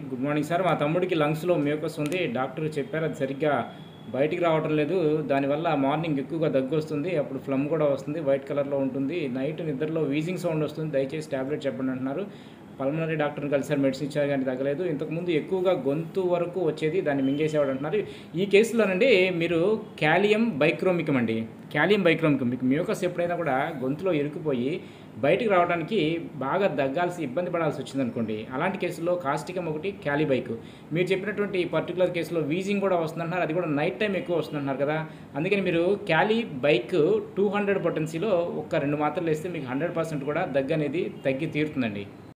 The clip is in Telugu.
Good morning sir. మా తమ్ముడికి లంగ్స్‌లో మ్యూకస్ ఉంది. డాక్టర్ చెప్పారు అది సరిగ్గా బయటికి రావటం లేదు. దానివల్ల మార్నింగ్ ఎక్కువగా దగ్గొస్తుంది. అప్పుడు ఫ్లమ్ కూడా వస్తుంది. వైట్ కలర్‌లో ఉంటుంది. నైట్ నిద్రలో వీజింగ్ సౌండ్ వస్తుంది. దయచేసి టాబ్లెట్ చెప్పండి అంటున్నారు. పల్మనరీ డాక్టర్‌ని కలిసారు. మెడిసిన్ ఇచ్చారు గానీ తగ్గలేదు. ఇంతకుముందు ఎక్కువగా గొంతు వరకు వచ్చేది. దాన్ని మింగేసేవాడు అంటున్నారు. ఈ కేసులోనండి మీరు కాలియం బైక్రోమికం అండి. కాలియం బైక్రోమికం మీకు మ్యూకస్ ఎప్పుడైనా కూడా గొంతులో ఇరుక్కుపోయి బయటికి రావడానికి బాగా దగ్గాల్సి ఇబ్బంది పడాల్సి వచ్చిందనుకోండి. అలాంటి కేసుల్లో కాస్టికం ఒకటి, క్యాలిబైక్. మీరు చెప్పినటువంటి ఈ పర్టిక్యులర్ కేసులో వీజింగ్ కూడా వస్తుందంటున్నారు. అది కూడా నైట్ టైం ఎక్కువ వస్తుందంటున్నారు కదా! అందుకని మీరు క్యాలిబైక్ 200 పొటెన్సీలో ఒక 2 మాత్రలు వేస్తే మీకు 100% కూడా దగ్గనేది తగ్గి తీరుతుందండి.